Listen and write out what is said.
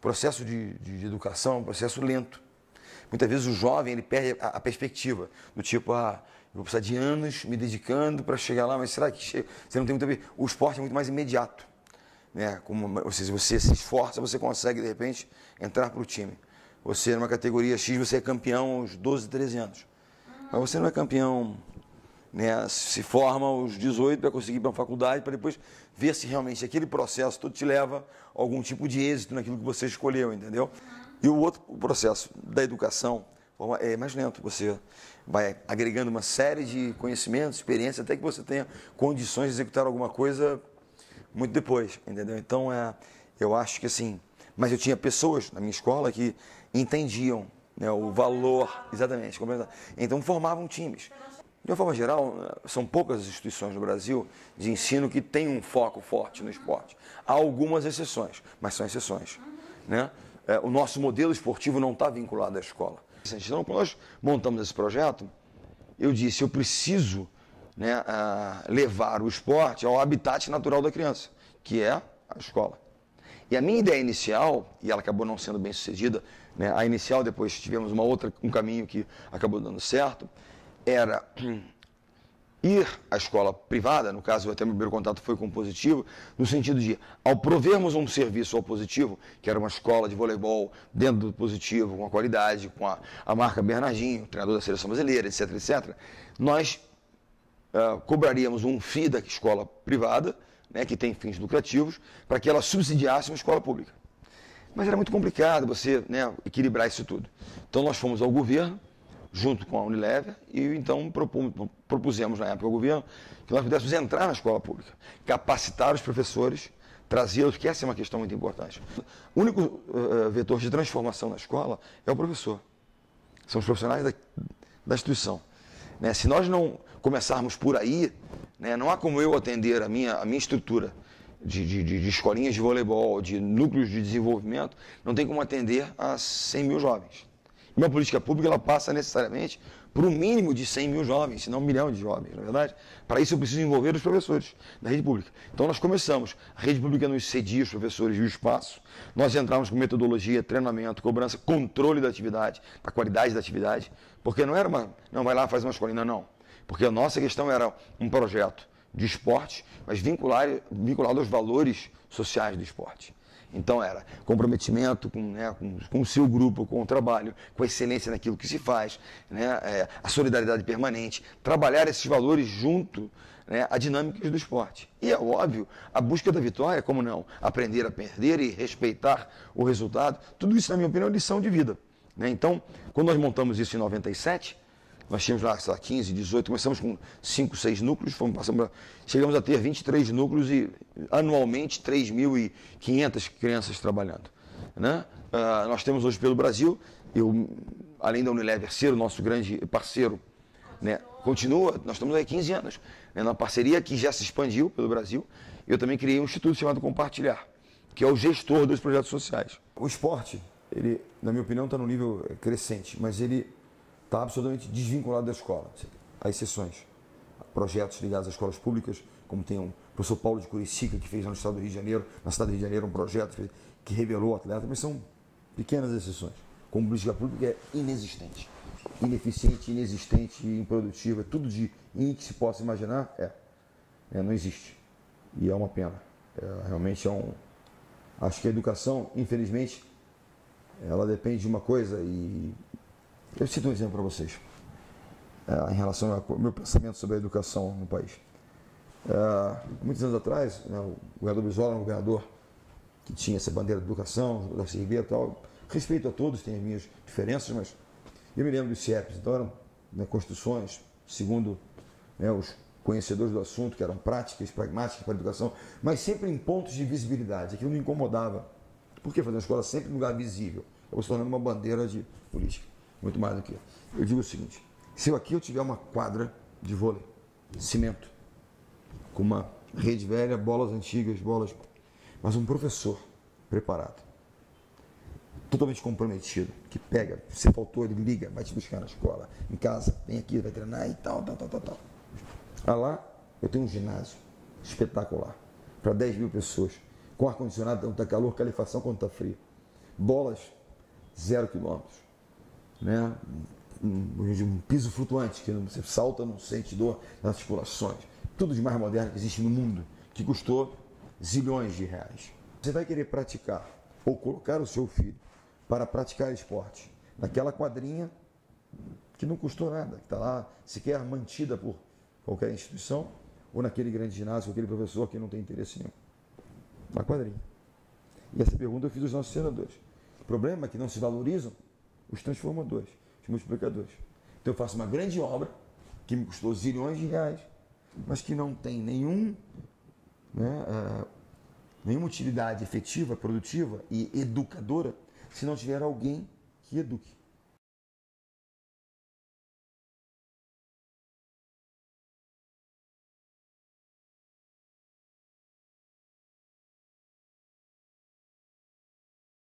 processo de educação é um processo lento. Muitas vezes o jovem ele perde a perspectiva, do tipo, eu vou precisar de anos me dedicando para chegar lá, mas será que chega? Você não tem muito a ver. O esporte é muito mais imediato. Né? Se você se esforça, você consegue, de repente, entrar para o time. Você, numa categoria X, você é campeão aos 12, 13 anos. Mas você não é campeão, né? Se forma aos 18 para conseguir ir para uma faculdade, para depois ver se realmente aquele processo todo te leva a algum tipo de êxito naquilo que você escolheu, entendeu? E o processo da educação é mais lento. Você vai agregando uma série de conhecimentos, experiências, até que você tenha condições de executar alguma coisa muito depois, entendeu? Então, eu acho que assim... Mas eu tinha pessoas na minha escola que entendiam, né, o valor, exatamente, então formavam times. De uma forma geral, são poucas as instituições no Brasil de ensino que têm um foco forte no esporte. Há algumas exceções, mas são exceções, né? O nosso modelo esportivo não está vinculado à escola. Então, quando nós montamos esse projeto, eu disse, eu preciso, né, levar o esporte ao habitat natural da criança, que é a escola. E a minha ideia inicial, e ela acabou não sendo bem sucedida, né, a inicial, depois tivemos um caminho que acabou dando certo, era ir à escola privada, no caso até meu primeiro contato foi com o Positivo, no sentido de, ao provermos um serviço ao Positivo, que era uma escola de voleibol dentro do Positivo, com a qualidade, com a marca Bernardinho, treinador da seleção brasileira, etc, etc, nós cobraríamos um FII da escola privada, né, que tem fins lucrativos, para que ela subsidiasse uma escola pública. Mas era muito complicado você, né, equilibrar isso tudo. Então nós fomos ao governo, junto com a Unilever, e então propusemos na época ao governo que nós pudéssemos entrar na escola pública, capacitar os professores, trazê-los, que essa é uma questão muito importante. O único vetor de transformação na escola é o professor. São os profissionais da instituição. Né? Se nós não começarmos por aí, né, não há como eu atender a minha estrutura de escolinhas de voleibol, de núcleos de desenvolvimento, não tem como atender a 100 mil jovens. Uma política pública ela passa necessariamente por um mínimo de 100 mil jovens, se não 1 milhão de jovens, na verdade. Para isso eu preciso envolver os professores da rede pública. Então nós começamos, a rede pública nos cedia os professores e o espaço, nós entramos com metodologia, treinamento, cobrança, controle da atividade, da qualidade da atividade, porque não era não vai lá, faz uma escolinha, não. Porque a nossa questão era um projeto de esporte, mas vinculado aos valores sociais do esporte. Então era comprometimento com o seu grupo, com o trabalho, com a excelência naquilo que se faz, né, a solidariedade permanente, trabalhar esses valores junto, né, a dinâmicas do esporte. E é óbvio, a busca da vitória, como não? Aprender a perder e respeitar o resultado, tudo isso, na minha opinião, é lição de vida. Né? Então, quando nós montamos isso em 97, nós tínhamos lá, sei lá, 15, 18, começamos com 5, 6 núcleos, chegamos a ter 23 núcleos e anualmente 3.500 crianças trabalhando. Né? Nós temos hoje pelo Brasil, além da Unilever ser o nosso grande parceiro, né, continua, nós estamos há 15 anos, né, na parceria que já se expandiu pelo Brasil, eu também criei um instituto chamado Compartilhar, que é o gestor dos projetos sociais. O esporte, ele, na minha opinião, está no nível crescente, mas ele está absolutamente desvinculado da escola. Há exceções. Projetos ligados às escolas públicas, como tem o professor Paulo de Curicica, que fez no estado do Rio de Janeiro, na cidade do Rio de Janeiro, um projeto que revelou o atleta, mas são pequenas exceções. Como política pública é inexistente, ineficiente, inexistente, improdutiva, tudo de que se possa imaginar, não existe. E é uma pena. Realmente acho que a educação, infelizmente, ela depende de uma coisa e eu cito um exemplo para vocês, em relação ao meu pensamento sobre a educação no país. Muitos anos atrás, né, o governador Brizola era um governador que tinha essa bandeira de educação, da Ribeiro e tal. Respeito a todos, tem as minhas diferenças, mas eu me lembro dos CIEPs, então eram, né, construções, segundo, né, os conhecedores do assunto, que eram práticas, pragmáticas para a educação, mas sempre em pontos de visibilidade. Aquilo me incomodava. Por que fazer uma escola sempre em lugar visível? Eu vou se tornando uma bandeira de política. Muito mais do que. Eu digo o seguinte, se aqui eu tiver uma quadra de vôlei, cimento, com uma rede velha, bolas antigas, mas um professor preparado, totalmente comprometido, que pega, você faltou, ele liga, vai te buscar na escola, em casa, vem aqui, vai treinar e tal. Lá eu tenho um ginásio espetacular, para 10 mil pessoas, com ar-condicionado, tanto está calor, calefação quanto está frio. bolas, 0 quilômetros. Né? Um piso flutuante, que você salta, não sente dor nas articulações. Tudo de mais moderno que existe no mundo, que custou zilhões de reais. Você vai querer praticar ou colocar o seu filho para praticar esporte naquela quadrinha que não custou nada, que está lá sequer mantida por qualquer instituição, ou naquele grande ginásio, com aquele professor que não tem interesse nenhum. Na quadrinha. E essa pergunta eu fiz aos nossos senadores. O problema é que não se valorizam os transformadores, os multiplicadores. Então eu faço uma grande obra que me custou zilhões de reais, mas que não tem nenhuma utilidade efetiva, produtiva e educadora se não tiver alguém que eduque.